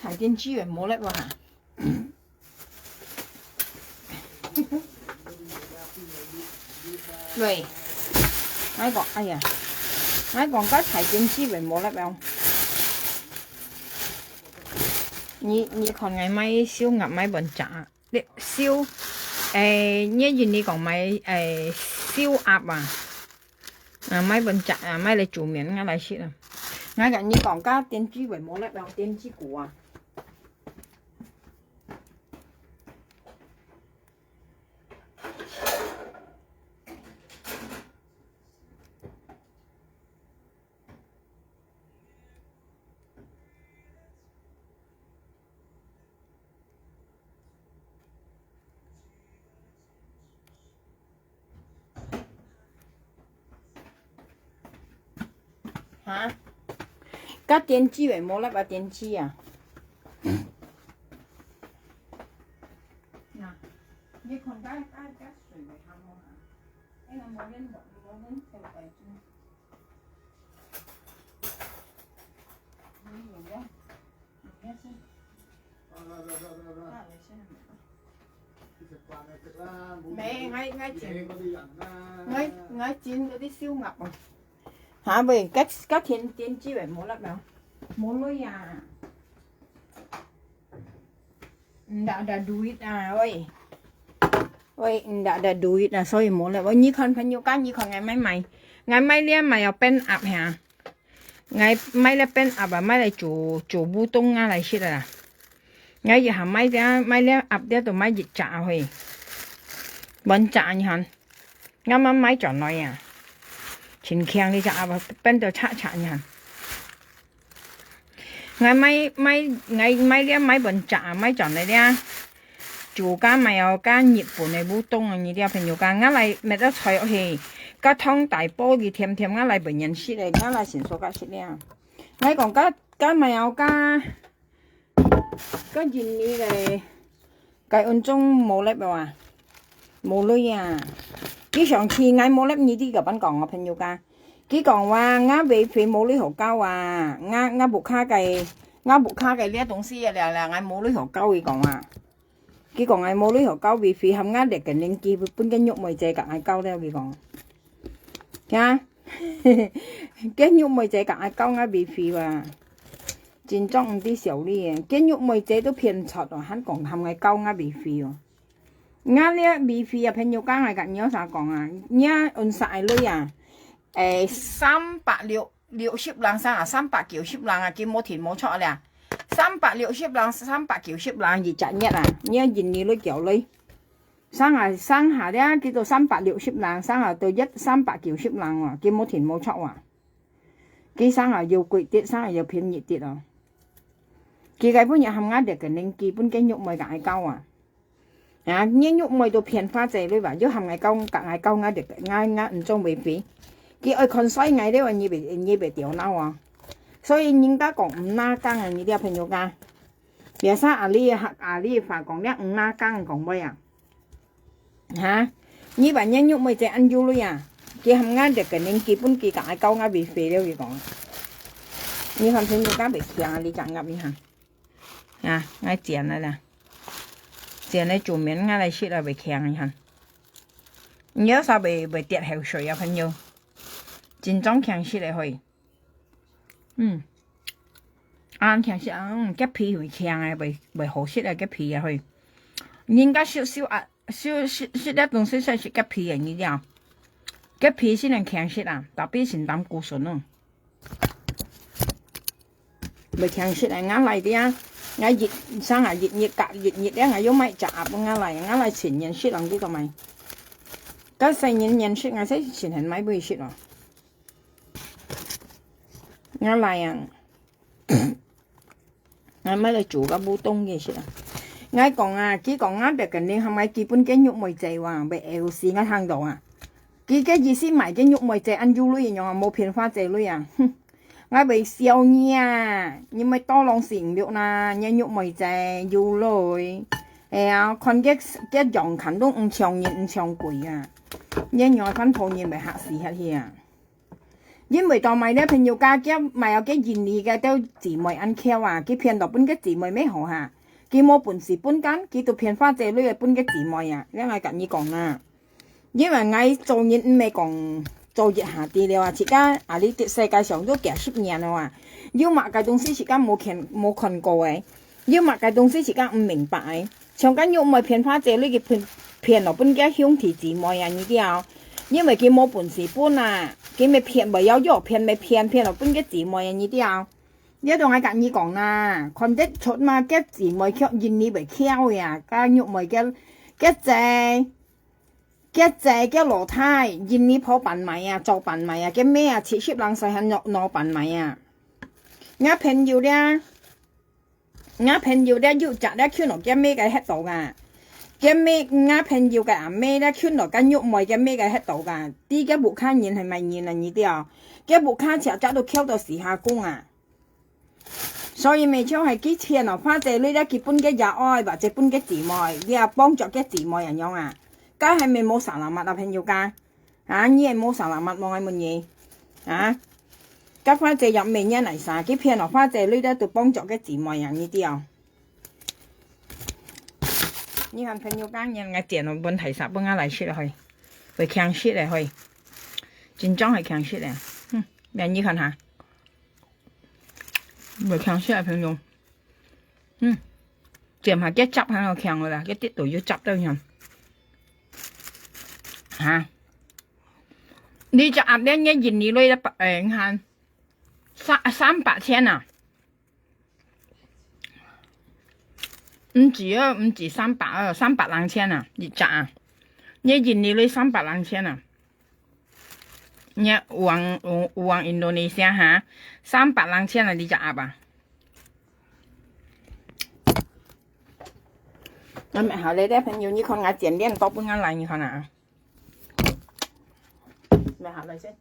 台電資源冇叻喎嚇。喂，我講，哎呀，我講個台電資源冇叻喎。你看ngày mai siêu ngập máy bẩn trả siêu như gì đi còn máy siêu áp máy bẩn trả máy là chủ miệng ngay lại xí à ngay cả như còn cá tiên chi với món lại vào tiên chi củ à hả? Các tiên chi vậy mua lại vào tiên chi à? Nè, như còn cái sủi vậy không hả? Cái là mua đến theo tài chung. Như vậy đó. Nghe xem. Mẹ ngay chín cái siêu ngập rồi. Hả vì các thiên tiên chi vậy mua lắm đâu mua lối à đã đuổi à ơi đã đuổi à所以冇啦我呢看朋友間呢看ngày mai咧咪有 pen up 嚇ngày mai咧 pen up 啊咪嚟做烏冬啊嚟食啊ngày giờ hàng mai咧 up 咧就咪熱炸去揾炸你看啱啱買咗來啊前強你就啊邊度拆nha ngày mai咧買本炸買咗嚟咧chủ cá mày ở cá nhịp của này bút tông à như thế phải nhiều cá ngã lại mẹ đã xoay ở thì cá thông đại bó thì thêm ngã lại bệnh nhân xí này ngã lại xin số cá xí này ngay còn cá mày ở cá gì này này cái ôn trong mồ lép rồi à mồ lưỡi à cái sòng khi ngay mồ lép như thế gặp anh còn phải nhiều cá cái còn qua ngã về phía mồ lưỡi hổ cao à ngã buộc kha cái lẽ东西là ngay mồ lưỡi hổ cao thì còn à cái còn ai mua lưới họ câu vì phi hầm ngát để cái nên kia bên cái nhục mày chạy cả ai câu theo cái còn nha cái nhục mày chạy cả ai câu ngay vì phi và chính trong đi xấu đi cái nhục mày chạy都偏錯rồi hắn còn hầm ai câu ngay vì phi rồi ngát咧vì phi à phải nhiều cái ai cả nhớ sao còn à nhá ôn xài lưới à 360人生啊390人啊見冇田冇錯咧360人390人而賺一啊！呢一件你都叫你生下咧叫做360人，生下到390人喎，見冇田冇出喎，佢生下要貴啲，生下要便宜啲啊！佢基本上冚啱嘅令基本嘅肉咪夾高啊！啊，呢肉咪到偏花仔你話，要冚嗌高夾高啱嘅啱唔中未俾，佢愛看衰嗌咧話你被掉鬧啊！所以人家講唔拉更啊，你啲朋友講，別生阿哩法講咧唔拉更講咩啊？嚇，你話人肉咪就ăn vô luôn à？佢冚啱就肯定基本佢講高啱被肥了佢講，你看朋友講被強啊，你講啱你看，啊，啱剪啦啦，剪嚟做面啱嚟食啦被強你看，你有啥被跌口水啊朋友？真裝強食嚟去。ăn強食cái皮會強啊，被好食啊，cái皮啊去。人家少啲東西先食cái皮啊，你知啊？cái皮先能強食啊，特別是膽固醇咯。被強食啊，啱嚟啲啊，啱熱生啊熱咧，啱要咪雜啱嚟前人食能啲個咪。cái細人食啱先前人買杯食咯。啱嚟啊！ngay mới là chủ cái bố tông gì chứ ngay còn à chỉ còn ngắt được cái nên không ai基本cái nhục mồi chạy vào bị eo xì ngay hàng đầu à cái gì xí mày cái nhục mồi chạy ăn du lưỡi nhong một phiền pha chạy lưỡi à ngay bị siêu nha nhưng mà to lòng xỉn được na nha nhục mồi chạy du lưỡi con cái dòng khẩn都唔長quỷ啊，一樣分鋪嘢咪嚇死嚇去啊！因為當咪咧朋友家嘅咪有嘅現利嘅都姊妹ăn theo啊，佢騙到本嘅姊妹咩好嚇，佢冇本事本間，佢都騙花姐女嘅本嘅姊妹啊，因為咁樣講啦，因為我做嘢唔係講做熱下啲了啊，而家啊你世界上都幾十年啦啊，要買嘅東西而家冇看過嘅，要買嘅東西而家唔明白嘅，像緊要咪騙花姐女嘅騙到本嘅兄弟姊妹啊呢啲啊。因為佢冇本事搬啊，佢咪騙咪有肉騙咪騙落搬嘅姊妹呢啲啊，呢度我隔意講啦，看得出嘛，嘅姊妹卻現你為巧呀，家肉咪嘅嘅羅太現你破笨米啊，做笨米啊，嘅咩啊，切切冷細很攞笨米啊，我朋友咧要摘咧圈落嘅咩嘅喺度噶。cái mấy ngã phèn nhiều cái mấy đã khuyên được cái nhục mồi cái mấy cái hết đầu cả đi cái bộ khăn nhìn hay mày nhìn là như thế nào cái bộ khăn chả chắc được kéo到時下工啊所以咪將係幾錢啊花姐呢啲結婚嘅日愛或者搬嘅姊妹你啊幫助嘅姊妹人樣啊梗係咪冇神難物啊朋友家啊你係冇神難物望係乜嘢啊các花姐入面嘢嚟晒幾片啊花姐呢啲都幫助嘅姊妹人呢啲啊你看朋友間人嘅電腦問題啥本來出嚟會強出嚟去，真裝係強出嚟，你看下，會強出嚟朋友，掂下一執喺度強噶啦，一啲都要執得人，嚇，你隻鴨咧一年你攞一百你看300天啊！唔止300啊，300兩千啊，一隻啊，你印尼你300兩千啊，你往印度尼西亞嚇300兩千啊，你隻鴨啊，我咪好你啲朋友，你看我剪臉多半個來，你看啊，咪好嚟先。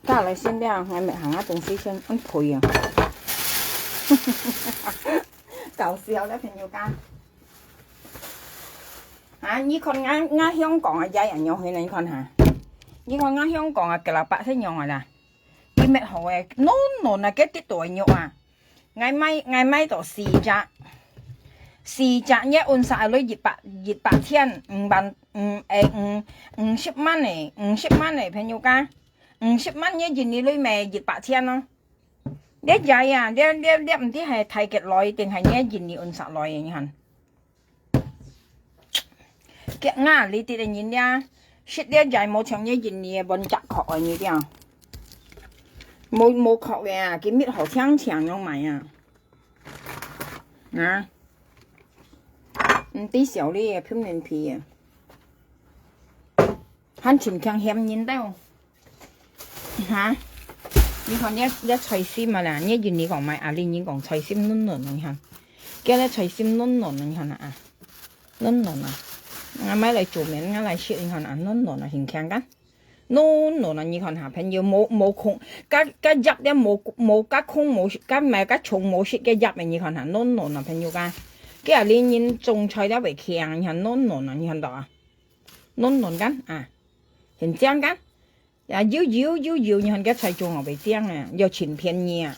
家嚟先啲我咪行下東西先，安倍啊！搞笑咧，朋友間。你看我香港啊，有人用去你看下。你看我香港啊，幾百先用啊啦。你咩好嘅？no 啊，幾啲袋肉啊！我買到4隻一按晒攞200天50蚊嚟朋友間。50蚊一件你裏咪200天咯，你仔啊，你唔知係太極耐定係呢一件你按實耐嘅人，腳啱你哋嘅人呀，識呢仔冇長一件你揾雜殼啊呢啲啊，冇殼嘅啊，佢搣好長長用埋啊，唔啲小呢片面皮啊，很前強險人都。嚇！你看一脆絲嘛啦，一件你講買你已講脆絲嫩你看，叫你脆絲嫩你看啊，嫩啊，我買嚟做面我嚟切你看啊，嫩啊，形強緊，嫩啊，你看下朋友冇空，加入咧冇加空冇加咪加重冇切嘅入咪你看下嫩啊朋友間，跟住你種菜得為強，你看嫩啊，你看到啊，嫩緊啊，很正緊。要，你看嘅菜種我未正啊，又全便宜啊！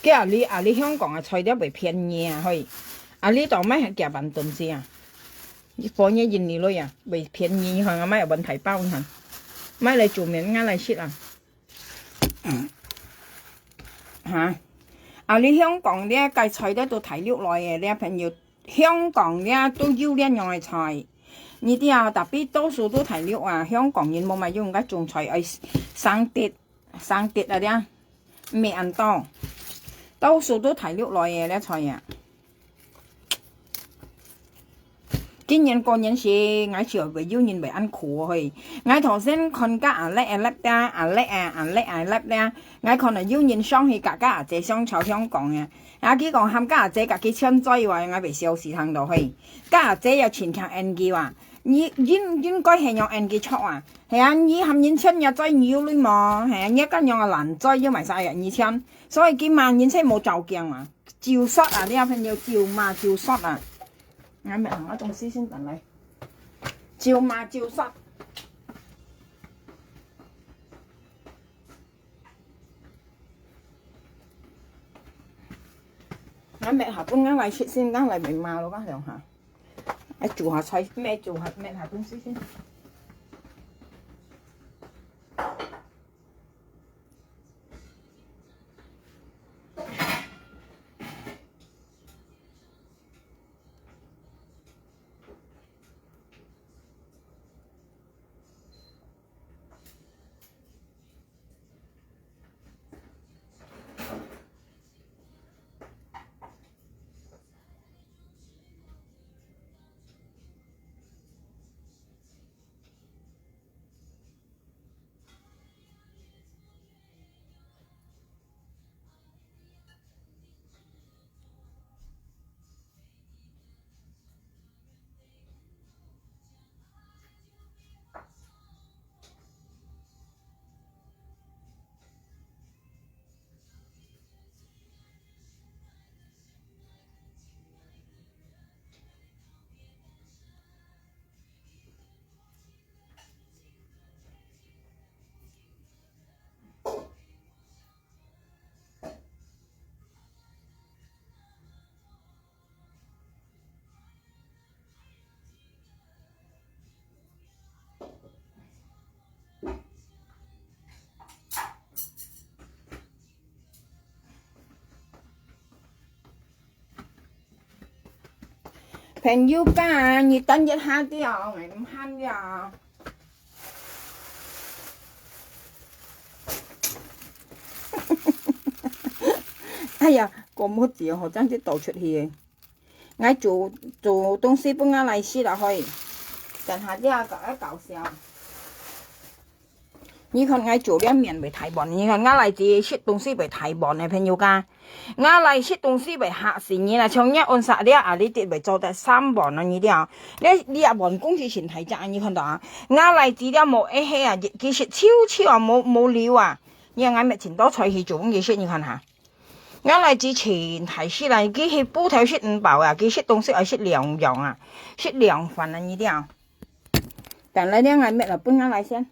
嘅你香港嘅菜都未便宜啊，去呢度咩係夾萬頓先啊？放嘢印尼女啊，未便宜，你看我買有問題包，你看買嚟做面啱嚟切啊！你香港咧計菜咧都睇落來嘅咧朋友，香港咧都要呢樣嘅菜。呢啲啊，特別多數都睇料啊，香港人冇咪用嘅種菜係生碟啊啲，未ăn多，多數都睇料來嘅咧菜啊。今年過年時，我朝為要年為ăn苦去，我頭先看家啊叻啊叻啦，啊叻啦，我看啊要年上去家啊姐上炒香港嘅，啊幾講喊家姐家幾千災話，我為小時行到去，家姐又全強 N 記話，應該係用 N 記出啊，係啊，你含年春日災要你嘛，係啊，一間用啊難災因為晒人二千，所以今晚年青冇照鏡啊，照摔啊啲朋友照嘛照摔啊。我咪行一種絲先等你，照嘛照摔。我咪下半間嚟切先，間嚟明嘛咯，間上下。我做下菜咩做下咩下東西先。朋友家，你等一下啲啊，我咁慳啲啊。哎呀，個冇字學真係倒出去。我做東西幫我嚟試落去，等下啲啊搞笑。你看我做兩面為太薄，你看我嚟自食東西為太薄呢，朋友家。我嚟食東西為嚇死你啦，從一按殺啲啊，你哋為做得3磅啦，呢啲啊，你入完公司前睇咋，你看到啊？我嚟自啲冇一氣啊，其實超啊冇料啊，你看我咪前多菜去做嘅事，你看下。我嚟自前睇書啦，佢係煲頭食5包啊，佢食東西係食2樣啊，食2份啊呢啲啊。但係呢，我咪嚟搬我嚟先。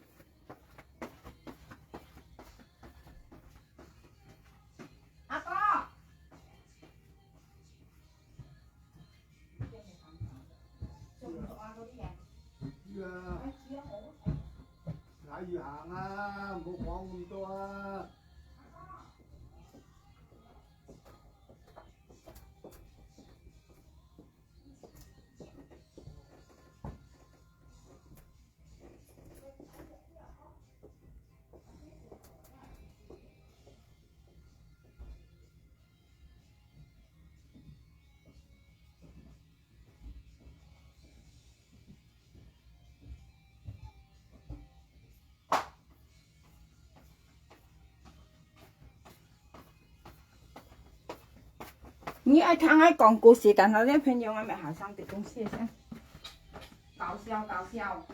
睇住行啊，唔好講咁多啊！你愛聽我講故事，但係呢朋友我咪下生啲東西先，搞笑。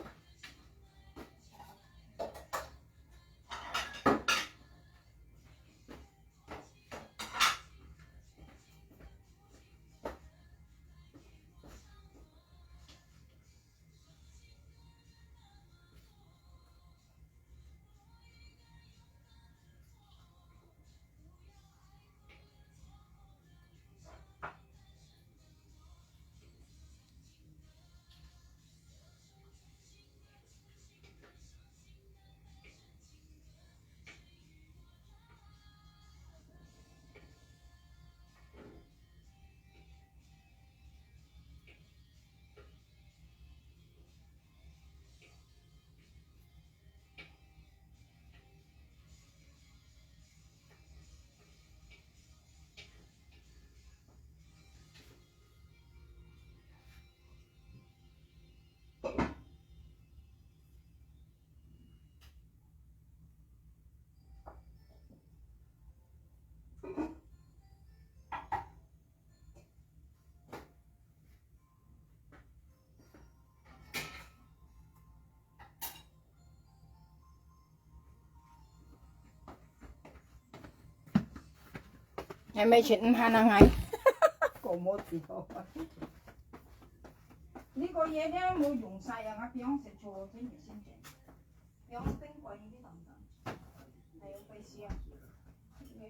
係咪錢唔慳啊？係個冇掉。呢個嘢咧冇用晒啊！我點樣食錯先唔先正？有冰櫃呢啲得唔得？係要費事啊！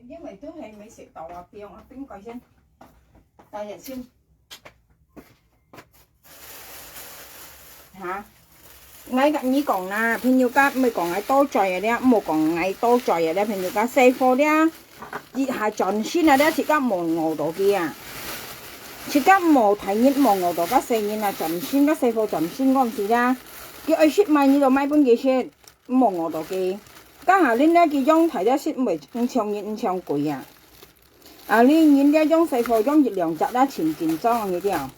因為都係未食到啊，變啊冰櫃先，第日先嚇。ngay cạnh như còn là pin nhiều cá mới còn ngay to trời đấy một còn ngay to trời đấy pin nhiều cá xe phô đấy chị hai chọn xin là đấy chỉ có một ngồi đồ kia chỉ có một thấy những một ngồi đồ các xe như là chọn xin các xe phô chọn xin con gì ra cái ấy ship mai như đồ mai bên kia xe một ngồi đồ kia các hà linh đấy cái giống thấy đấy ship mới trong quỷ à linh những cái giống xe phô giống dịch lượng chặt đã chỉnh chỉnh trang như thế nào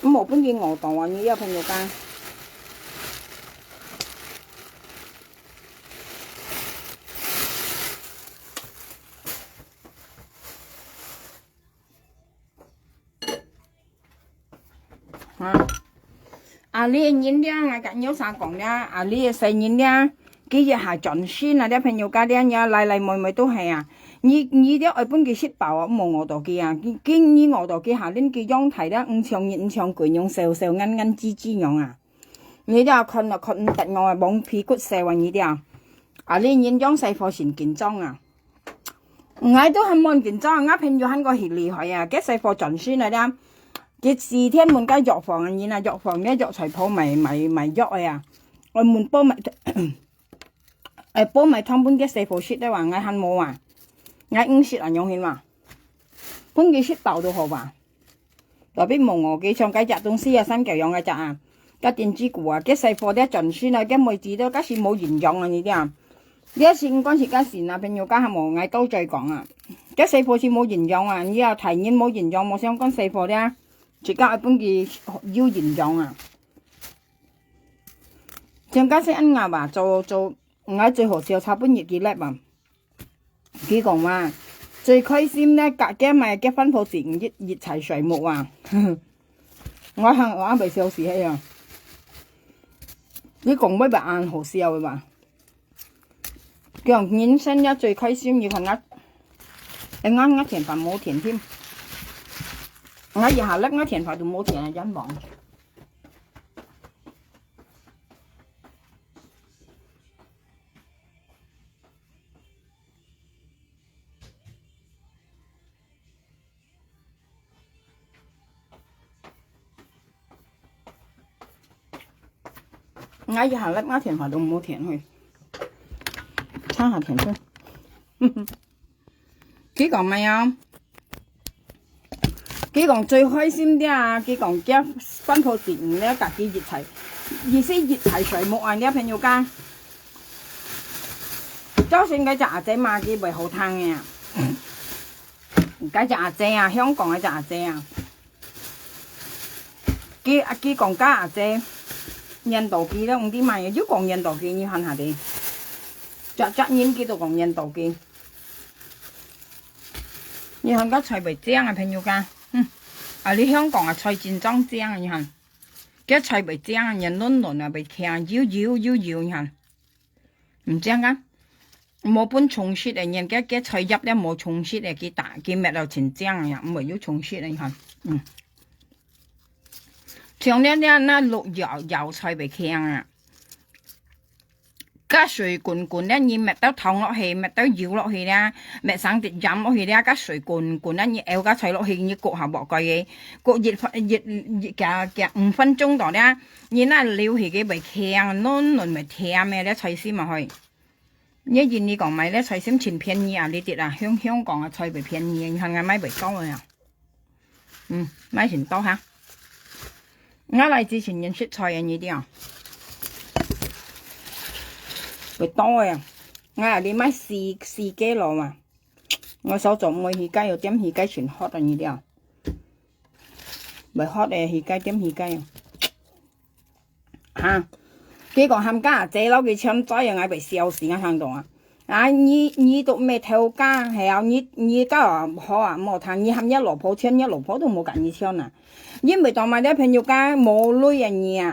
một bên kia ngồi tàu như vậy朋友間。你nhìn đi, ngay cả nhớ sao còn nha,你xây nhìn nha, cái gì hà chọn xin là để朋友間啲nha，嚟每都係啊。你啲外本嘅食飽啊，冇我度嘅啊，你我度嘅下恁嘅樣睇咧，五長貴樣細枝樣啊，你啲啊困唔得我啊，冇屁股細運呢啲啊，你現樣細貨先緊張啊，我都係冇緊張，我朋友喺個係厲害啊，嘅細貨盡先嚟啦，嘅4天門街藥房啊，然啊藥房咧藥材鋪咪藥啊，我門煲咪煲咪湯本嘅細貨雪咧話我喺冇啊。ngay ứng xịt ở nhau hình mà cũng cái xịt tàu đồ hộp à rồi biết mùng ngồi cái trong cái chợ東西啊三角樣嘅chợ啊cái電子股啊cái細貨啲盡先啊cái妹子都嗰時冇營養啊呢啲啊呢一次嗰時嗰時啊朋友家下冇嗌都再講啊cái細貨是冇營養啊你又提nhiên冇營養冇相關細貨啲直接一般嘅要營養啊像嗰時ăn啊吧做嗌最好笑差半日幾叻啊佢講話最開心咧，隔嘅咪結婚鋪前熱齊水木啊！我未笑死氣啊！佢講乜白眼好笑嘅嘛？佢講人生咧最開心要係我田飯冇田添，我以下叻我田飯都冇田啊！真忙。我以下叻我田飯都冇田去，撐下田先。佢講咩啊？佢講最開心啲啊！佢講結婚鋪前咧，隔幾熱齊，意思熱齊水木啊！啲朋友間，就算嗰隻阿姐嘛，佢咪好聽嘅。嗰隻阿姐啊，香港嗰隻阿姐啊，佢講家阿姐。印度記咧，用啲乜嘢？如果講印度記，你看下啲，隻印記都講印度記。你看個菜袂正啊，朋友間，你香港啊菜真正正啊，你看，個菜袂正啊，人嫩啊，袂輕，搖，你看，唔正啊，冇本重色啊，人個菜葉咧冇重色啊，佢搣到真正啊，唔係要重色啊，你看，像那綠油菜袂輕啊，個水滾咧，你搣到湯落去，搣到油落去咧，搣生啲鹽落去咧，個水滾咧，你滗個菜落去，你焗下鑊個嘢，焗熱夾5分鐘度咧，你那料起嘅袂輕，嫩袂甜咩咧菜心咪去。你見你講買咧菜心前便宜啊，呢啲啊，香港嘅菜袂便宜，你看我買袂高啊，買前多嚇。我嚟之前認識菜啊呢啲啊，會多啊！我話你買4幾羅嘛，我手做每魚雞又點魚雞全喝啊呢啲啊，咪喝誒魚雞點魚雞啊！佢講冚家姐佬佢搶仔啊，我被笑死我聽到啊！你都未偷家係啊？你家啊好啊冇睇，你冚一蘿蔔搶一蘿蔔都冇揀你搶啊！因為當埋啲朋友間冇女人嘢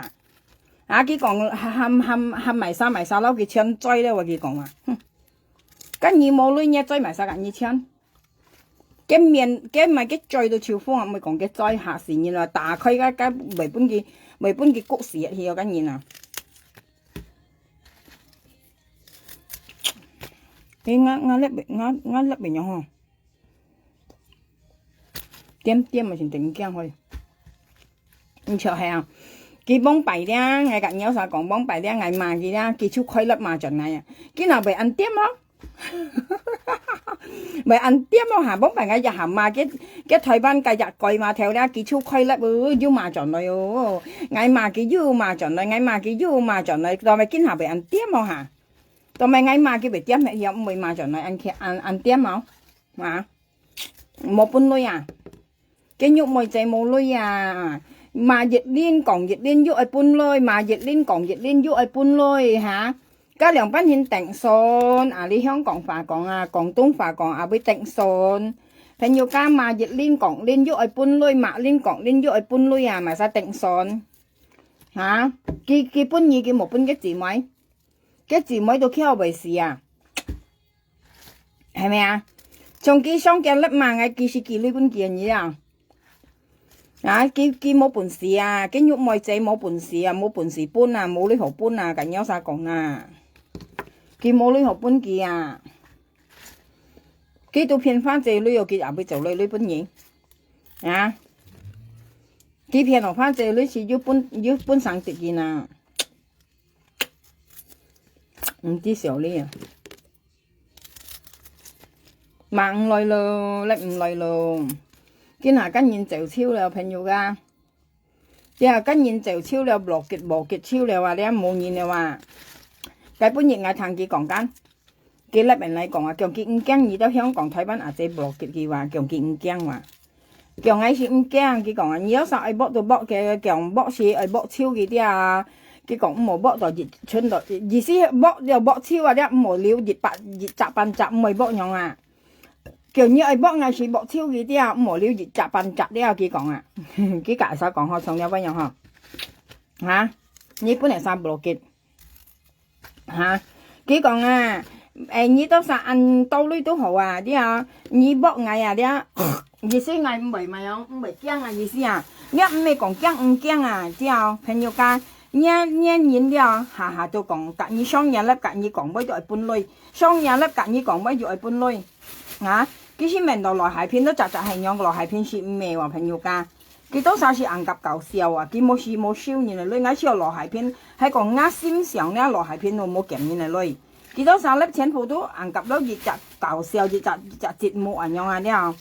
啊！佢講冚埋晒撈佢搶仔咧，我佢講話， cái nhị mô lưới nhé chơi mà sao cái nhị chân cái miền cái mà cái chơi到超風啊，咪講嘅災下事然啦，打開cái每本嘅故事去有緊然啊，你啱粒邊樣呵，點咪先定驚去，唔錯係啊。佢幫幣咧，我隔有啥講幫幣咧，我賣佢咧，佢出開粒嘛盡嚟啊，佢嗱被ăn點咯。mày ăn tiếp không hả bóng phải ngay giờ hàm mà cái thời ban cái giặt coi mà theo ra cái chú khoai lại dư mà chọn này ngay mà cái dư mà chọn này ngay mà cái dư mà chọn này tao mày kinh hả phải ăn tiếp không hả tao mày ngay mà cái bị tiếp mẹ hiểu mày mà chọn này ăn tiếp không hả một bún nuôi à cái nhục mày chạy một nuôi à mà dịch liên còn dịch liên dụ ai bún lôi mà dịch liên còn dịch liên dụ ai bún lôi hả các lượng bán hiện tịnh xôn à đi香港法講啊廣東法講啊俾tịnh xôn朋友家mà dịch liên講liên dụ ai bún lôi mà liên講liên dụ ai bún lôi à mà sao tịnh xôn hả cái bún gì cái một bún cái gì mấy đồ khéo bởi gì à係咪啊從佢上嘅粒嘛ngay佢是佢呢本件嘢啊佢冇本事啊佢肉妹仔冇本事啊冇本事搬啊冇呢學搬啊緊有啥講啊佢冇呢學搬嘅啊佢都騙翻這裏又佢也會做呢本嘢啊佢騙落翻這裏是要搬上直件啊唔知少呢啊mà唔來咯，你唔來咯。見下跟現就超了朋友噶，即係跟現就超了落結無結超了話，你冇現了話，基本日我聽佢講緊，佢叻人嚟講啊，叫佢唔驚，而到香港台灣阿姐落結嘅話，叫佢唔驚話，叫我是唔驚，佢講啊，你有啥愛搏就搏嘅，叫搏是愛搏超嘅啲啊。佢講唔好搏就熱春就意思搏就搏超啊！啲唔好了熱雜笨雜唔係搏樣啊！kiểu như ai bóc ngay chỉ bóc thiếu cái dia mỏ liu gì chặt bàn chặt dia kia còn à cái cả sao còn họ xong nhau với nhau hả hả như bữa này sao block hả cái còn à như tao sao ăn tao lui tao hậu à đi à như bóc ngay à đi à gì xí ngày mày mày không mày kiêng à gì xí à nhá mày còn kiêng à đi à phải nhiều ca nhá nhìn đi à hà tôi còn cả như xong nhà lớp cả như còn với đội bún lôi xong nhà lớp cả như còn với đội bún lôi hả cái gì mình đồ lò hải片都雜係樣個lò海片是咩話朋友家，佢多少是硬夾搞笑啊，佢冇事冇燒然嚟，你啱先有lò海片喺個啱先上咧lò海片度冇夾然嚟，佢多少粒錢鋪都硬夾到熱雜搞笑熱雜節目啊樣啊啲，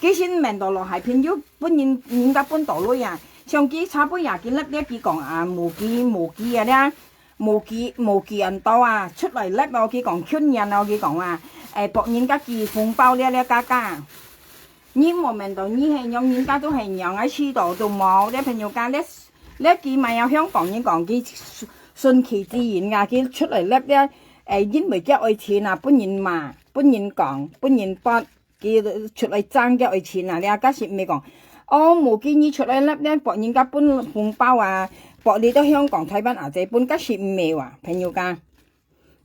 佢先mình đồ lò海片要搬人家搬到嚟啊，上佢差不多廿幾粒咧，佢講啊無機啊啲。無記人多啊，出嚟叻我佢講圈人我佢講啊，博人家寄紅包呢家，你冇明到你係樣人家都係樣喺黐度都冇，啲朋友家呢佢咪有香港人講佢順其自然㗎，佢出嚟叻咧因為嘅愛錢啊，本人嘛，本人講，本人博，佢出嚟爭嘅愛錢啊，你阿家是咪講？無見你出嚟叻咧，博人家搬紅包啊！博你到香港台灣阿姐搬家是唔係話朋友家，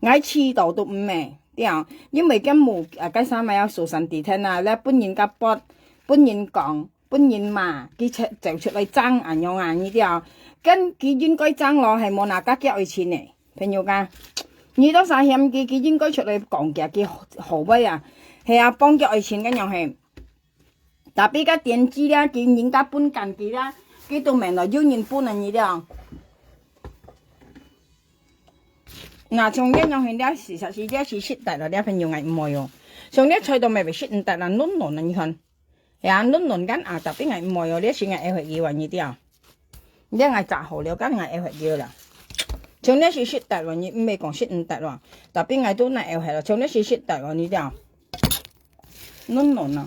喺黐度都唔係啲因為咁冇街衫咪有數神地聽啊，咧搬人家博，搬人講，搬人嘛，佢就出嚟爭銀樣啊呢啲啊，跟佢應該爭落係冇哪家嘅愛錢嚟，朋友家，你都晒險佢應該出嚟講嘅佢好威啊，係啊幫嘅愛錢咁樣係，特別個電子咧，佢人家搬緊佢啦。cái tụi mình là du nhìn buôn là gì đó nào trong cái nhau hiện đã sự thật sự đã sự tại là đã phải nhiều ngày mồi rồi trong cái chơi tụi mày phải shit tại là nón là như hơn ya nón gắn à tập cái ngày mồi rồi đấy sự ngày em phải gì vậy như thế nào để ngày trả hồ liệu cái ngày em phải gì là trong cái sự shit tại là như mấy còn shit tại rồi tập cái ngày tôi này em phải là trong cái sự shit tại là như thế nào nón à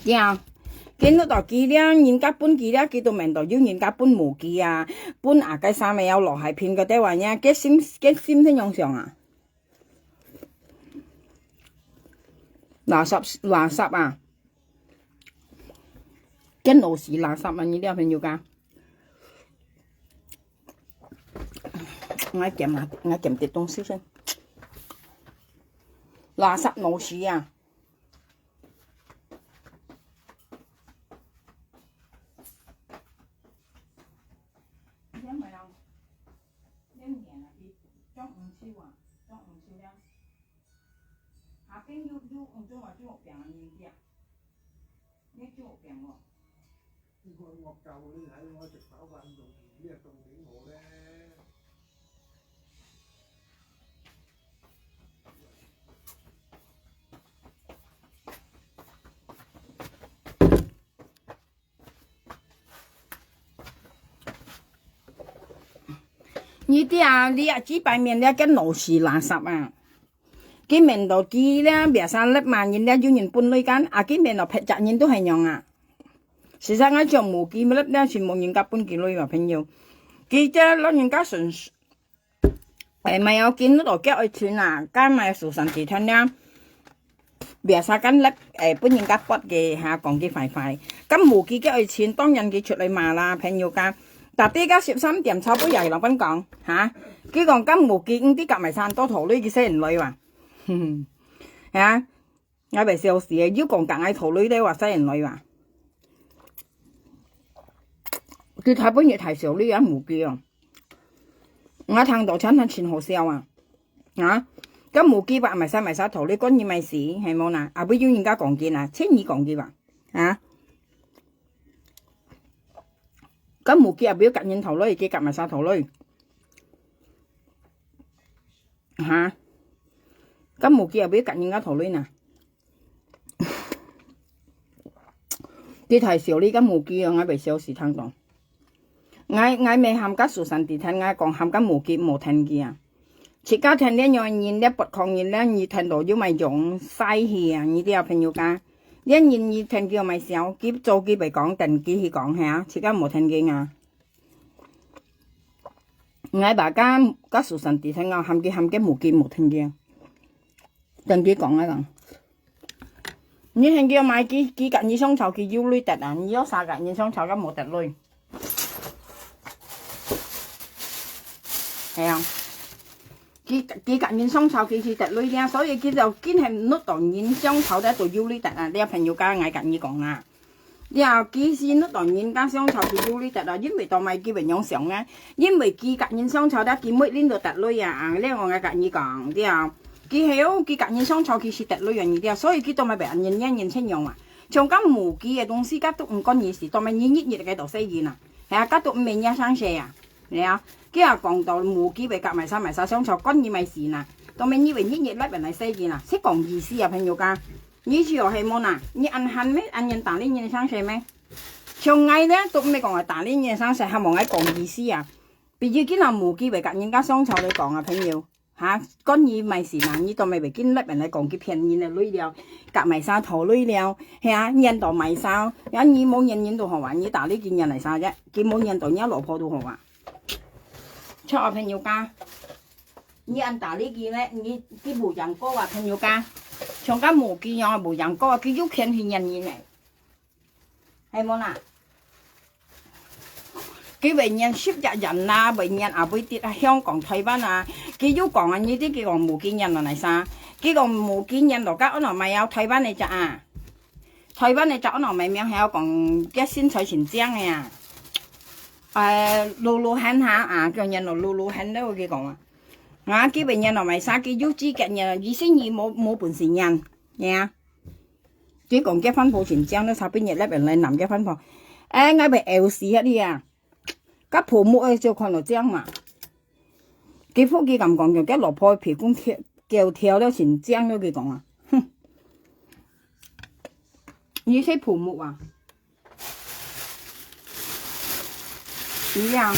yeah見到就記啦，人家搬記啦，記到明度要人家搬無記啊，搬牙雞衫咪有羅係片嗰啲話呀，幾閃先用上啊？垃圾啊！跟老是垃圾啊！呢啲朋友㗎，我檢啲東西先。垃圾老鼠啊！下邊要唔中話中學病啊？呢啲啊，呢中學病喎。應該我教你睇，我食飽飯仲呢日仲俾我咧。呢啲啊，你啊只擺面咧跟老鼠垃圾啊！cái mình đồ kia đó bịa sao lớp mà nhìn ra du nhìn pun lưới cán à cái mình đồ phải chặt nhìn tôi hay nhon à sự ra ngay trong mù kia lớp đó chỉ một nhìn cả pun kia lưới mà phải nhiều kia chứ nó nhìn cả sườn mày ở kia nó đồ kéo ở trên à cái mày sườn sườn thì thân nha bịa sao cán lớp pun nhìn cả bớt kì hà còn kia phải cái mù kia cái ở trên tông nhân kia chuột lại mà là phải nhiều ca但係而家13點差不多廿6分講嚇，佢講金毛見啲夾埋散多圖呢嘅死人女話，係啊，我咪笑事啊，要講夾嗌圖女咧話死人女話，佢睇本嘢睇少呢樣毛記啊，我睇到真係全好笑啊，嚇，咁毛記話咪晒圖呢，關於咪事係冇嗱，啊不要人家講見啊，千二講見話，嚇。咁冇記入表夾印頭女，記夾埋晒頭女嚇。咁冇記入表夾印個頭女嗱，啲太少呢，咁冇記啊！我被小時聽到，我未喊家數神地聽，我講喊家冇記冇聽見啊！切家聽啲樣嘢咧，不抗嘢咧，你聽到要咪用嘥氣啊！呢啲有朋友講。一言二聽叫咪少，佢做佢咪講定佢去講嚇，自家冇聽見啊！我大家家屬神地聽啊，喊佢冇見冇聽見，定佢講啊講。你聽叫買佢隔二雙籌佢要女特啊，你有啥隔二雙籌咁冇特女，係啊。佢隔年雙籌佢是特女嘅，所以佢就堅係唔碌當然雙籌咧就要呢特啊！你有朋友家嗌隔意講啊，你話佢是碌當然加雙籌佢要呢特啊，因為當咪佢榮養上啊，因為佢隔年雙籌咧佢每年都特女啊，呢我嗌隔意講啲啊，佢係哦佢隔年雙籌佢是特女樣嘢啲啊，所以佢當咪俾人認清用啊，像咁無機嘅東西家都唔關意事，當咪熱嘅度死現啊，係啊，家都唔明一生蛇啊，係啊。佢話講到無機被夾埋晒雙籌，關於咪事嗱，當咪以為一日甩人嚟死件啊，識講意思啊朋友家，你次又係冇嗱，你按恨咩？按人打呢嘢生蛇咩？長嗌咧都未講係打呢嘢生蛇，係冇嗌講意思啊！別要見係無機被夾人家雙籌你講啊朋友嚇，關於咪事嗱，你當咪被見甩人嚟講佢騙人嚟女了，夾埋晒頭女了，係啊，人度咪曬，有你冇人都學話，你打呢件人嚟晒啫，佢冇人度而家老婆都學話。出我朋友家，你按打呢件咧，你啲無人歌啊朋友家，上家無見樣無人歌啊，佢要騙騙人嚟，係冇啦？佢為人識日人啊，為人啊會跌啊香港台灣啊，佢要講啊呢啲叫講無見人嚟晒，佢講無見人落家可能咪有台灣嚟隻啊，台灣嚟隻可能咪名係有講一先取錢章嘅啊。路行下啊，叫人路行都佢講啊，我基本人落埋沙基要知嘅人，以前已冇本事人，呀，佢講結婚鋪錢章都差邊日咧人嚟南結婚鋪，我咪 L 屎一啲啊，個鋪木就看到章嘛，佢夫佢咁講就嘅落破皮公跳咗錢章都佢講啊，哼，你識鋪木啊？一樣，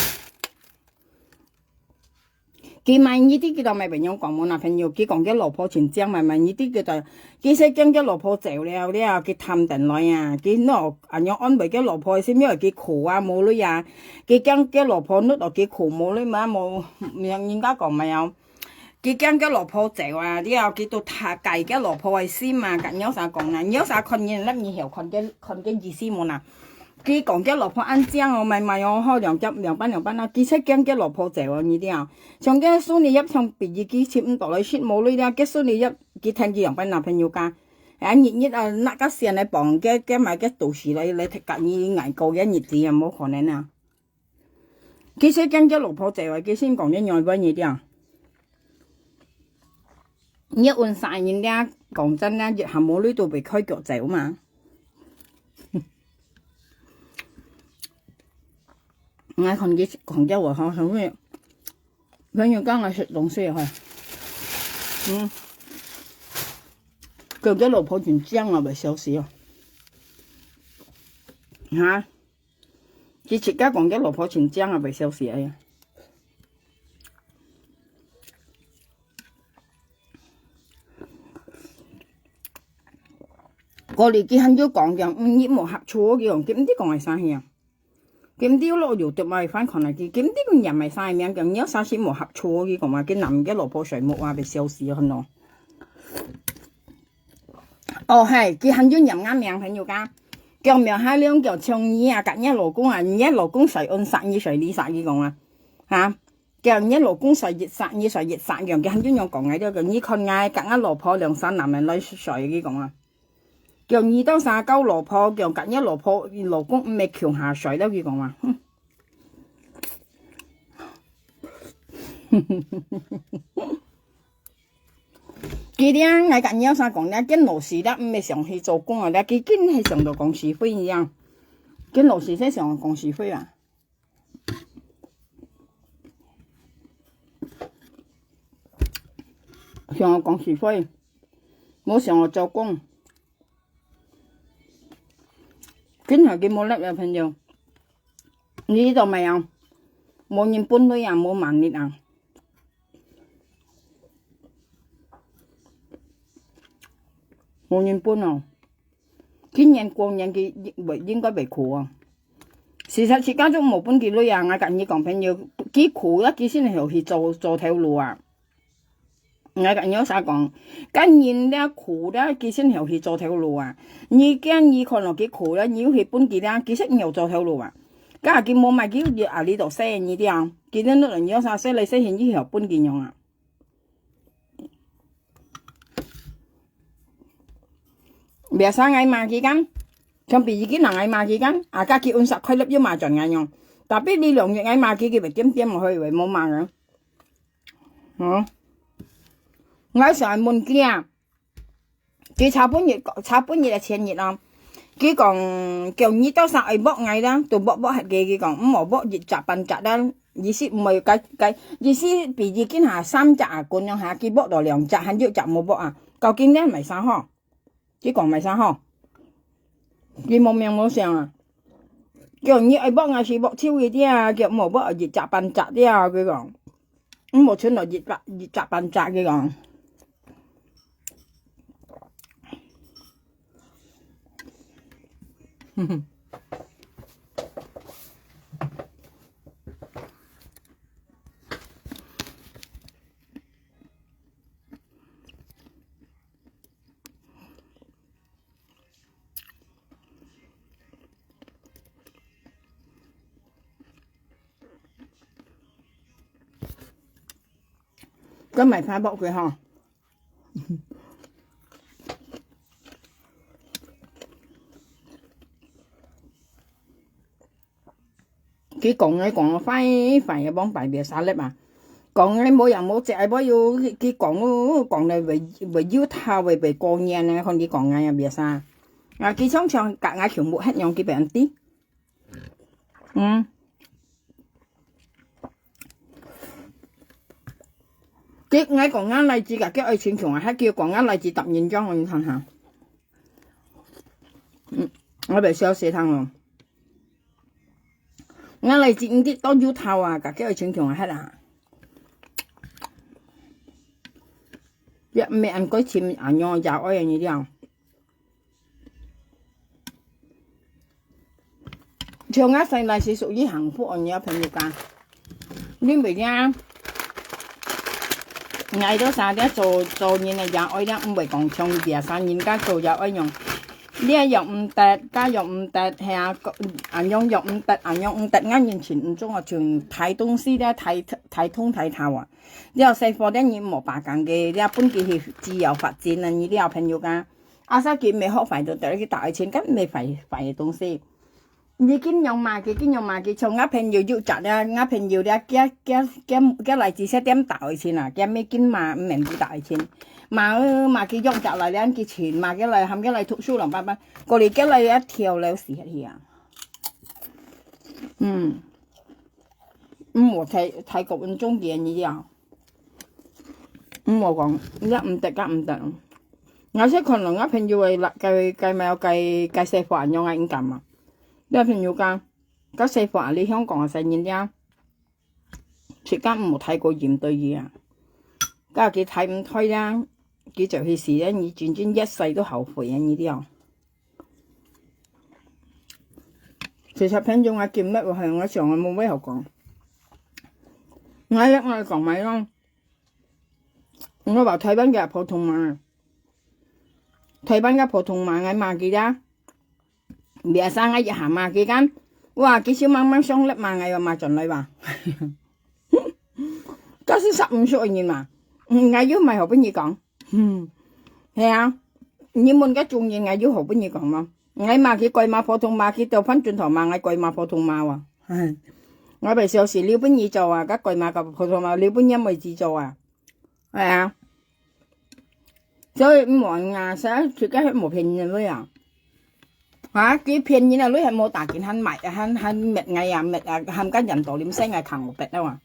佢買呢啲叫做咪朋友講冇男朋友，佢講嘅老婆全章咪呢啲叫做，佢識將嘅老婆走了，你啊佢氹定來啊，佢攞人樣安慰嘅老婆先，因為佢苦啊冇女啊，佢將嘅老婆攞到佢苦冇女嘛冇，人家講咪有，佢將嘅老婆走啊，你啊佢到下計嘅老婆係先嘛，咁有啥講啊？有啥困人粒嘢後困嘅意思冇嗱？佢講嘅老婆安章我咪我開兩班啦，佢識驚嘅老婆走啊呢啲啊，像嘅蘇你一向別意佢切唔到嚟切冇呢啲，嘅蘇你一佢聽佢用俾男朋友講，日啊那個線嚟綁嘅買嘅到時你睇隔你捱過嘅日子有冇可能啊？佢先跟咗老婆仔話，佢先講一樣乜嘢啲啊？一換曬人咧，講真咧，日後冇呢度被開腳走嘛。我看佢講咗話好，所以要跟我食東西去，叫咗老婆全將我咪笑死啊！嚇，佢自家講咗老婆全將我咪笑死啊！我哋佢很少講嘅，業務合作嘅樣，點啲講係啥嘢？點啲攞油碟咪翻看嚟嘅，點啲個人咪晒命嘅，有啥事冇合作嘅講嘛？佢男嘅老婆水木啊，被笑死啊！咯。哦係，佢很少人啱命朋友講，叫命下兩叫唱兒啊，隔日老公啊，而老公誰按殺你誰你殺佢講啊嚇，叫而老公誰熱殺你誰熱殺樣，佢很少樣講嘅啲，佢看嗌隔日老婆兩三男人來誰佢講啊。叫二到三九老婆，叫隔日老婆老公唔係強下水啦，佢講話。佢啲我隔日三講咧，跟老師咧唔係上去做工啊，咧佢堅係上到講是非一樣，跟老師在上講是非啊，上我講是非，冇上我做工。今日佢冇叻啊，朋友，你知道未啊？冇人搬女啊，冇萬年啊，冇人搬啊！今年過年佢應該被苦啊！事實是家中冇搬佢女啊，我近日講朋友，佢苦啦，佢先係去做條路啊！我近日啥講，今年咧苦咧，佢先係去做條路啊！你驚你看落幾苦咧，你要去搬佢咧，佢識又做條路啊！假如佢冇買佢啊呢度寫呢啲啊，佢啲人有啥寫嚟寫去呢條搬佢用啊！別生嗌罵佢間，像別個人嗌罵佢間，啊家佢按實規律要罵盡嗌用，但係你兩日嗌罵佢，佢咪點落去，為冇罵嘅，我上門佢啊，佢炒半日啊前日啊，佢講叫你到時愛搏嗌啦，到搏係嘅，佢講唔好搏熱雜笨雜啦，意思唔係計，意思別自己下3隻啊，咁樣下佢搏到2隻，很少隻冇搏啊，究竟咧咪生呵？佢講咪生呵？佢冇命冇相啊，叫你愛搏嗌是搏超嘅啲啊，叫唔好搏熱雜笨雜啲啊，佢講唔好穿落熱雜笨雜佢講。咁咪快搏佢呵！佢講快嘅幫大別沙粒啊！講你冇人冇隻，冇要佢講嚟為要他為過年咧，看佢講嘅別沙啊！佢常常隔硬條木黑樣佢俾人啲，佢我講啱例子㗎，佢愛全強啊，叫講啱例子突然間我要睇下，我俾小四睇喎。我嚟自啲多腰頭啊，家叫佢穿強係啦，一未按嗰錢啊，我又愛人啲啊，長一世嚟是屬於幸福嘅朋友間，你咪呀，捱到啥啲做嘢嚟又愛啲，唔係講長嘢，生人家做又愛用，呢一藥唔得，加藥唔得，係啊，銀用藥唔得，銀用唔得，啱完全唔中啊，全睇東西咧睇通睇透啊！呢個細貨咧已冇白緊嘅，呢一般嘅係自由發展啊！呢啲有朋友講，阿生佢未學費到得啲大錢，咁未費嘅東西。你經用買嘅，經用買嘅，從啱朋友要賺咧，啱朋友咧嘅嚟自些點大錢啊，嘅咩經買唔明幾大錢。mà cái dòng trả lại lên cái chuyện mà cái này hầm cái này thuộc số lòng ba còn đi cái này theo leo xì hết một thầy cục bên trung gian như vậy một còn nhất không tệ ngài sẽ còn là ngáp hình như vậy là cái mèo cái xe phản nhau anh cầm à đây hình như cái xe phản đi Hồng Kông là nhìn ra chỉ có một thầy cô dìm tôi gì à cái thầy唔推啦。佢做起事咧，你轉一世都後悔啊！呢啲啊，其實品種我見乜喎係我上我冇咩好講，我講咪咯，我話台灣嘅普通話，台灣嘅普通話我罵佢啦，別生我一下罵佢間，哇幾少蚊蚊雙粒罵我又罵盡你話，嗰時15歲年嘛，我要咪後邊你講。係啊，你們嘅中意我要學俾你講嘛，我罵佢貴馬普通話，佢掉翻轉頭罵我貴馬普通話喎。我咪有時撩俾你做啊，嗰貴馬嘅普通話撩俾人咪自做啊，係啊，所以唔話牙實佢家係冇騙人女啊，嚇佢騙人啊女係冇大件很密啊，很密藝啊密啊，含緊人道點聲係扛我鼻啊嘛，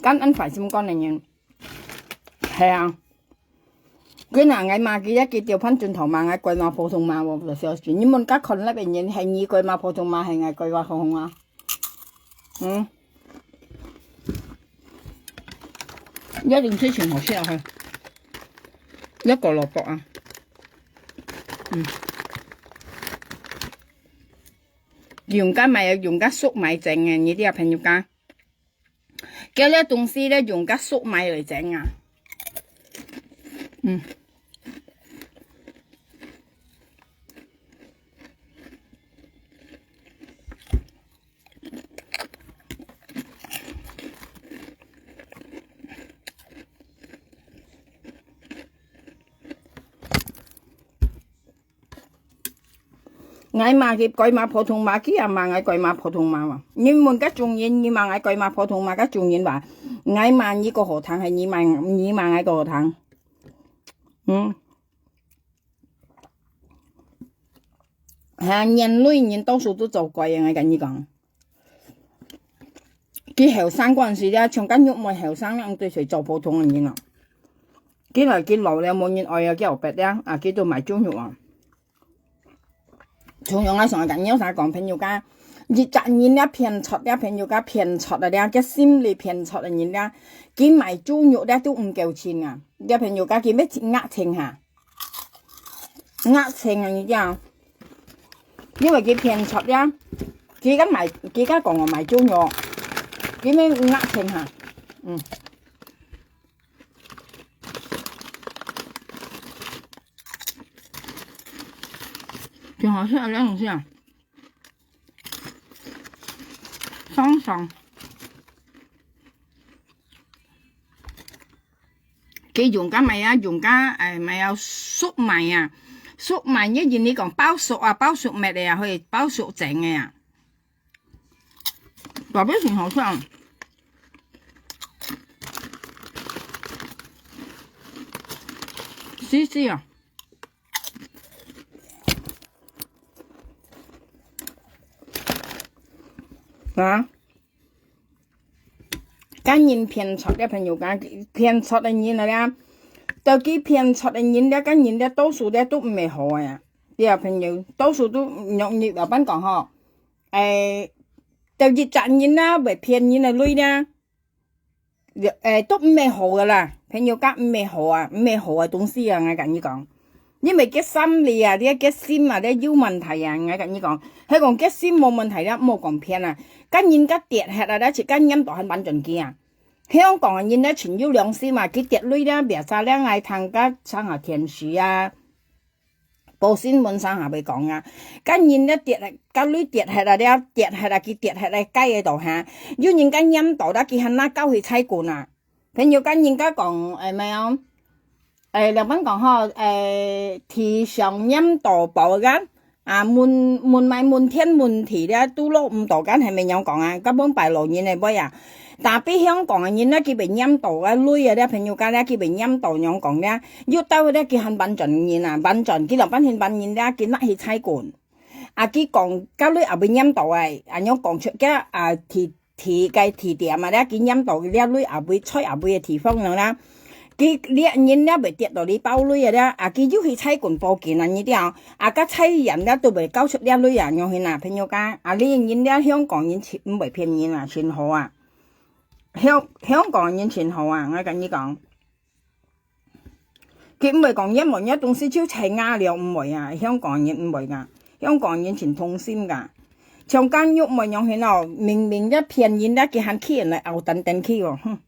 跟安排先講嚟係啊。佢嗱嗌罵佢一佢調翻轉頭罵嗌貴馬普通話喎，就小船。你們家群那邊人係你貴馬普通話係嗌貴馬普通話？一定之前學識落去，一個蘿蔔啊，用家咪有用家粟米整嘅，呢啲啊朋友家，嘅呢東西咧用家粟米嚟整啊，嗌罵佢貴馬普通話，佢又罵嗌貴馬普通話喎。你們家仲人，你罵嗌貴馬普通話，家仲人話嗌罵呢個河灘係你罵嗌個河灘，係啊，人類人多數都做貴啊！我跟你講，佢後生嗰陣時咧，長間肉咪後生啦，對誰做普通嘅人啊？佢來佢老了冇人愛啊，佢又白咧，啊佢都賣豬肉啊！從用我上緊有啥講朋友家，熱雜人咧騙錯咧朋友家騙錯啦咧，嘅心理騙錯啦人咧，佢賣豬肉咧都唔夠錢啊！啲朋友家佢咩呃情下，呃情啊你知啊？因為佢騙錯咧，佢而家講我賣豬肉，佢咩呃情下，挺好吃啊，兩種先啊，爽。佢用家咪啊，用家咪有粟米啊，粟米一件你講包熟啊，包熟咩嚟啊？佢係包熟整嘅啊，話俾挺好吃啊。試啊！啊！今年騙錯嘅朋友講，騙錯嘅人啦，到佢騙錯嘅人咧，今年咧多數咧都唔係好啊！啲朋友多數都用你老闆講嗬，就係賺人啦，為騙人嘅女啦，都唔係好噶啦，朋友講唔係好啊，唔係好嘅東西啊，我跟你講。因為嘅心理啊，啲嘅心啊，啲有問題啊，我跟你講，佢講嘅心冇問題啦，冇講騙啊，跟人家跌血啊，咧，似跟人度係穩陣機啊。香港人咧全有良心嘛，佢跌女咧，別晒咧嗌探家生下田樹啊，保鮮門上下未講啊，跟人咧跌係，跟女跌係啦，啲跌係啦，佢跌係啦，雞喺度嚇，要人家飲到啦，佢係拉鳩去猜罐啊，朋友跟人家講咩啊？日本講嗬，地上飲到寶間啊，門外門天門地咧都落唔到間係咪有講啊？根本敗路人嚟咩啊？但比香港嘅人咧，佢被飲到啊，女啊咧，朋友家咧，佢被飲到樣講咧，要兜咧，佢很穩陣人啊，穩陣，佢兩班很穩人咧，佢拉去猜罐，啊，佢講家女也被飲到啊，樣講出嘅啊，提點啊咧，佢飲到嘅咧，女也被吹也被嘅地方樣啦，佢呢人咧被跌到你包女啊咧，啊，佢要去猜罐報警啊呢啲啊，啊，家猜人咧都被交出呢女人樣去嗱，朋友家，啊，呢人咧香港人唔係騙人啊，算好啊。香港人全好啊！我跟你講，佢唔係講一模一東西超齊亞了唔會啊！香港人唔會噶，香港人全通心噶。長間喐咪樣去咯，明明一騙人咧，佢肯欺人嚟牛等等欺喎，哼！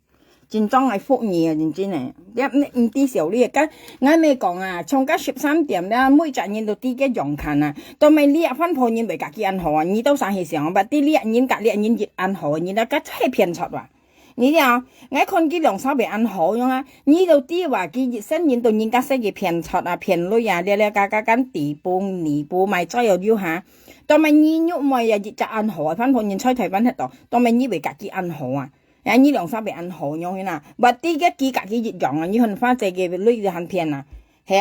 真裝係福義啊！認真係，一唔啲時候呢家我咪講啊，從家13點咧，每隻人都啲嘅用勤啊，到咪呢日分鋪人咪隔幾銀行啊，你都生起上，但啲呢日人隔呢日人熱銀行，人咧家真係騙出啊！你啲啊，我看佢兩手被按好樣啊，呢度啲話佢熱身引到人家識嘅騙出啊騙女啊，你家間地步二步咪再有要下，當咪呢喐咪又熱就按好啊，翻鋪人吹退翻喺度，當咪呢被隔幾按好啊，啊呢兩手被按好樣先啦，或啲嘅幾隔幾熱樣啊，呢份花姐嘅女就肯騙啊，係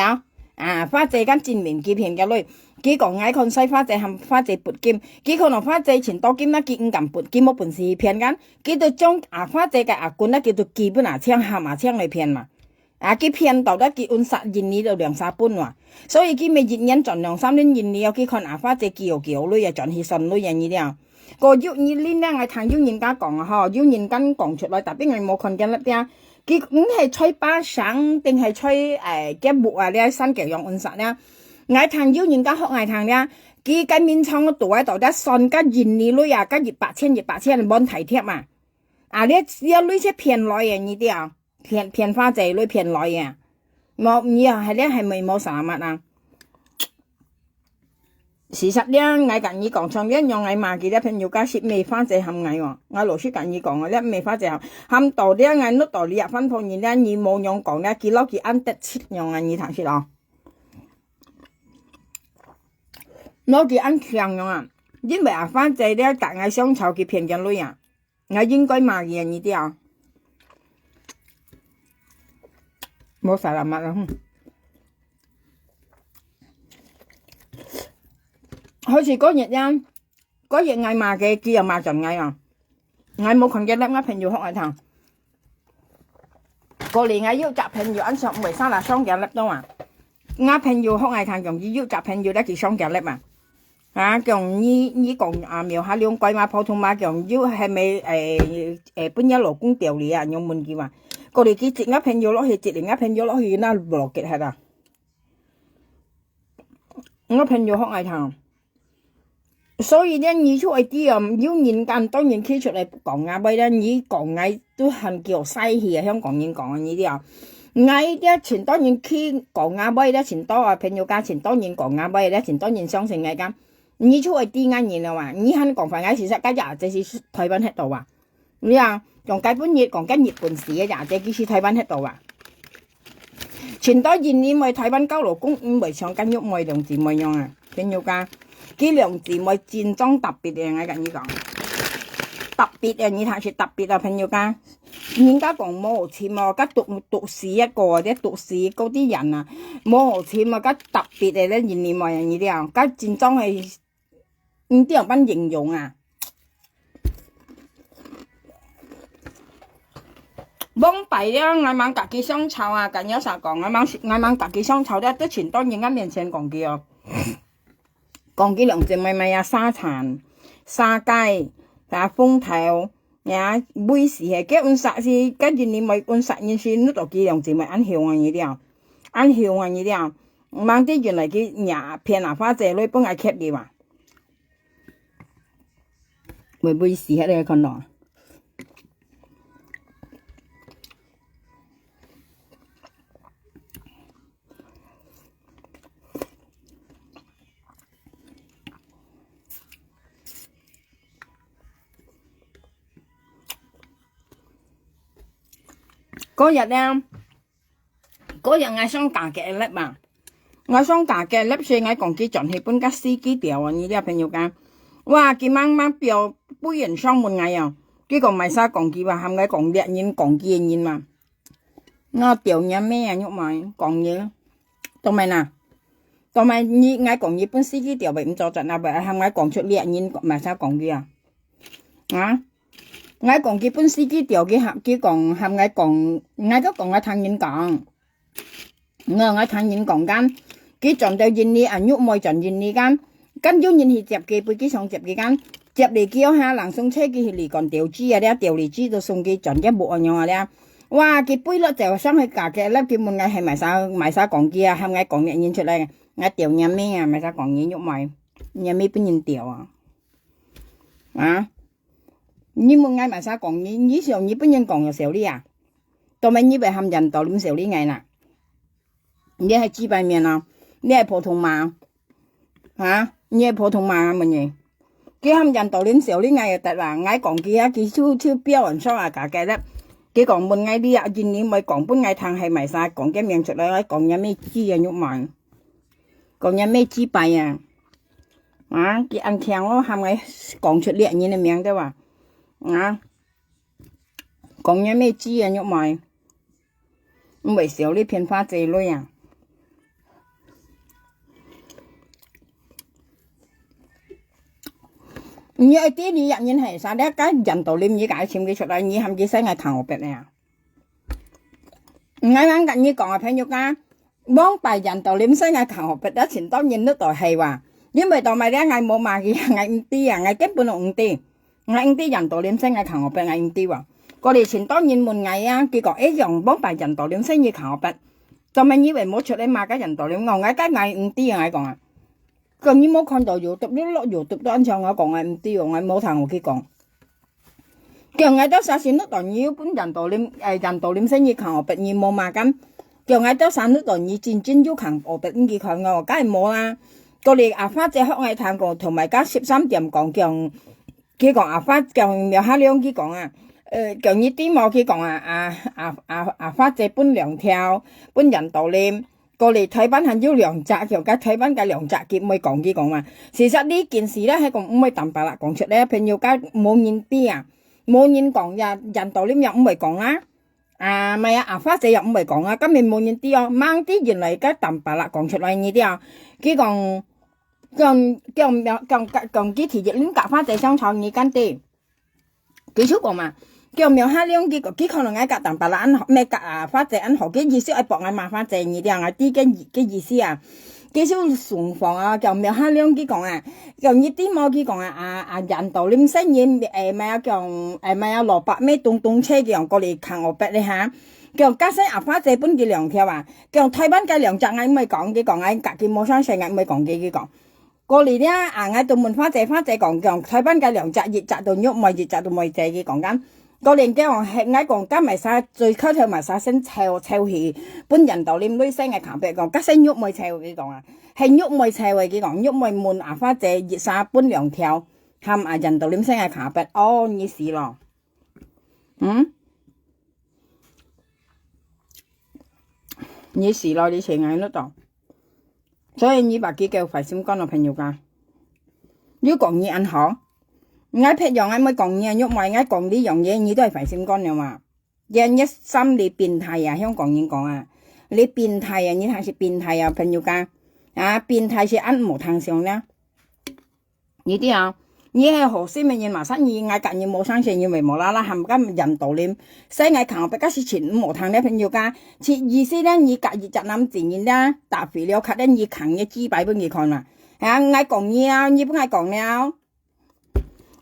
啊，花姐間證明佢騙嘅女。佢講嗌看細花姐含花姐撥劍，佢可能花姐錢多劍啦，佢唔敢撥，佢冇本事騙緊，佢就將花姐嘅罐咧叫做基本槍下馬槍嚟騙嘛，佢騙到咧佢按殺人呢度2、3半喎，所以佢咪熱人盡2、3年人了，佢看花姐叫女啊，盡起順女人呢啲啊，個要呢呢咧我聽要人家講啊，嗬，要人家講出來，特別我冇看見嗰啲，佢唔係吹巴掌定係吹嘅木啊，呢新腳用按殺咧。我聽要人家學我聽咧，佢間面廠嗰度喺度咧，信家現你女啊，家熱8千冇提貼嘛。啊，你有女些騙來嘅呢啲啊，騙花仔女騙來嘅，冇唔要係咧係咪冇啥物啊？事實咧，我跟你講唱咧，用我罵佢咧，朋友家説未花仔冚我喎，我老師跟你講嘅咧，未花仔冚到咧，我碌到你入分鋪面咧，你冇用講咧，佢攞佢啱得切用啊，你睇先咯。攞佢按強用啊，因為花仔咧隔嗌相湊佢騙緊女啊，我應該罵佢呢啲啊，冇晒啦乜啦，好似嗰日啊，嗰日嗌罵嘅，佢又罵盡嗌啊，我冇看見粒我朋友學我聽，過年我要集朋友按上唔係生啦雙腳粒多啊，我朋友學我聽用要集朋友咧佢雙腳粒啊。啊，講你講啊，描下兩鬼嘛，普通話講要係咪本一勞工調理啊？用問佢話，過嚟佢接我朋友落去，接另一朋友落去那邏輯係啦。我朋友學我聽，所以咧，你出去啲啊，要人間當然企出嚟講啊，咪咧，你講啊都係叫嘥氣啊，香港人講啊呢啲啊。我啲錢當然企講啊，咪咧錢多啊，朋友價錢當然講啊，咪咧錢當然相信嘅咁。你出去啲啱嘢啦話，你肯講翻啱事實，家廿隻是台灣喺度啊！你啊，用基本嘢講緊日本事嘅廿隻幾是台灣喺度啊！全多現年咪台灣交流公唔係唱緊喐咪兩姊妹樣啊！朋友家幾兩姊妹戰裝特別嘅，我跟你講特別啊！你睇是特別啊，朋友家。人家講冇錢啊，家讀死一個或者讀死嗰啲人啊，冇錢啊，家特別嘅咧，現年咪人呢啲啊，家戰裝係。唔知有乜形容啊？蒙蔽咧，我猛自己相湊啊！近有時講我猛自己相湊咧，都全當人家面前講嘅哦。講幾兩隻咪咪啊，沙殘、沙雞、啊風頭，呀每時係幾按實是，跟住你咪按實件事，呢度幾兩隻咪按曉啊呢啲啊，按曉啊呢啲啊，猛啲原來佢廿片拿花姐女幫我吸嘅話。每時喺你看到，嗰日咧，嗰日我想嫁嘅粒嘛，我想嫁嘅粒所以我講佢轉去本家司機調啊，你啲朋友講，哇，佢掹掹表杯人上門嗌啊，結果咪啥講佢話，係咪講啲人講嘅人嘛？我調嘢咩啊？喐埋講嘢，同埋嗱，同埋你我講日本司機調咪唔做陣啊？咪係咪講出啲人咪啥講佢啊？啊？我講日本司機調佢講係咪講？我都講我聽人講，我聽人講緊，佢撞到人呢啊喐埋撞人呢間，跟住人去接佢，俾佢上接佢間，接嚟叫下人送車佢嚟講調豬啊咧，調嚟豬就送佢撞一木啊樣啊咧。哇！佢杯粒就想去嫁嘅粒，佢問我係咪啥講機啊？係咪講嘢出嚟嘅？我調嘢咩啊？咪啥講嘢喐埋，嘢咩邊人調啊？啊！你問我咪啥講嘢？你上你邊人講嘅時候呢啊？同埋你咪含人道點時候呢嗌啦？你係豬排面啊？你係普通話嚇？你係普通話啊？乜嘢？佢含人道點時候呢嗌就得啦，嗌講機啊！佢超標人想啊嫁嘅粒。佢講問嗌啲啊，見你咪講本嗌聽係咪晒講嘅名出嚟，講有咩豬啊喐埋，講有咩豬幣啊，啊佢ăn聽我係咪講出列人嘅名啫話，啊講有咩豬啊喐埋，唔係少呢片花仔女啊，你係啲你人係啥咧？咁人道你唔解簽佢出嚟，你係幾細嗌談我別咧？我啱跟你講啊，朋友家，幫拜人道你唔使嗌談我別得錢，當然都代係話，因為當咪咧嗌冇賣嘅嗌唔啲啊，嗌根本就唔啲，嗌唔啲人道你唔使嗌談我別嗌唔啲喎。過嚟錢當然冇嗌啊，結果一樣幫拜人道你唔使嗌談我別，就咪以為冇出嚟賣嘅人道你，我嗌梗嗌唔啲啊，我講啊。咁你冇看到YouTube你落 YouTube 都按照我講嘅唔啲喎，我冇同我佢講。叫我都實現得到你本人道你人道你生意行我別你冇嘛咁，叫我都實得到你真要行我別你佢我梗係冇啦。個你阿花姐學我聽過，同埋加13點講叫佢講阿花叫苗下兩佢講啊，叫你啲冇佢講啊阿花姐本兩條本人道你。過嚟睇班係要良澤，條街睇班嘅良澤結咪講啲講嘛。事實呢件事咧係講唔係淡白啦講出咧，朋友家冇人啲啊，冇人講呀，人道呢又唔係講啦，啊咪啊花姐又唔係講啊，今日冇人啲哦，掹啲原來嘅淡白啦講出嚟呢啲啊，佢講幾條熱戀夾花姐相炒你間啲，幾少講嘛。叫苗下兩幾個幾可能嗌夾淡白啦，按咩夾啊花姐按何嘅意思係博嗌麻花姐呢啲啊，啲嘅意思啊，幾少順房啊，叫苗下兩幾講啊，叫呢啲冇幾講啊人道你唔使嘢咪啊叫咪啊蘿蔔咩動車嘅過嚟行我別你嚇，叫加西阿花姐本嘅兩條啊，叫台灣嘅兩隻嗌咪講嘅講嗌隔嘅冇相成嗌咪講嘅講。過嚟咧嗌到問花姐講叫台灣嘅兩隻熱扎到喐咪熱扎到咪謝嘅講緊。個年紀我係嗌講加埋晒最溝頭埋晒身臭氣，本人道念女聲嘅談別講，加聲喐咪臭佢講啊，係喐咪臭佢講，喐咪悶牙花姐熱晒本兩條，喊啊人道念聲嘅談別，哦你死咯，你死咯你情嗌得到，所以你把佢叫快心肝咯朋友噶，如果講你ăn好。我撇樣我咪講嘢，喐埋我講呢樣嘢，你都係快心肝嘅嘛。人一心你變態啊，香港人講啊，你變態啊，你睇是變態啊，朋友家啊，變態是按無通上啦。呢啲啊，你係何時咪人麻生意，我隔日冇生性，以為無啦啦冚家人道念，所以我求不加是錢無通咧，朋友家，切意思咧，你隔日就諗自然啦，搭肥了卡咧，你啃嘅豬擺俾你看嘛。啊，我講嘢啊，你不愛講了。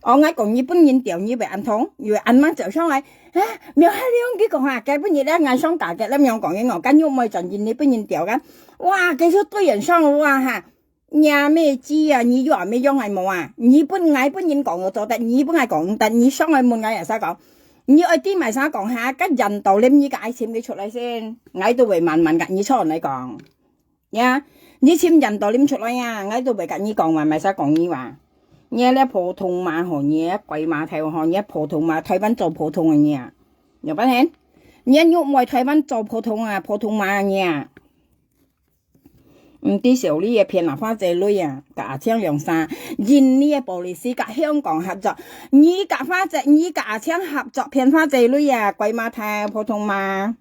我嗌講日本人調你為ăn通，如果ăn乜就上嚟，啊，苗下兩幾講啊，基本嘢咧嗌上大嘅，咁樣講嘅我跟喐咪就見日本人調緊，哇，幾少堆人上哇嚇，呀咩知啊，你話咩樣係冇啊？日本嗌本人講我做得，日本嗌講得，你上去問嗌人曬講，你愛啲咪曬講下，跟人道你唔依個嗌簽你出嚟先，嗌到為慢慢㗎，你出嚟講，呀，你簽人道你唔出嚟啊，嗌到為緊你講話咪曬講你話。嘢咧普通話學嘢，鬼馬頭學嘢，普通話台灣做普通嘅嘢，又不聽。nhân nhục mọi台灣做普通話嘅。唔啲小呢嘢騙人花姐女啊，價錢兩三，印呢嘅玻璃絲甲香港合作，你甲花姐，你價錢合作騙花姐女啊，鬼馬太普通嘛，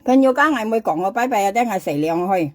朋友間係咪講我拜拜啊？等我食兩去。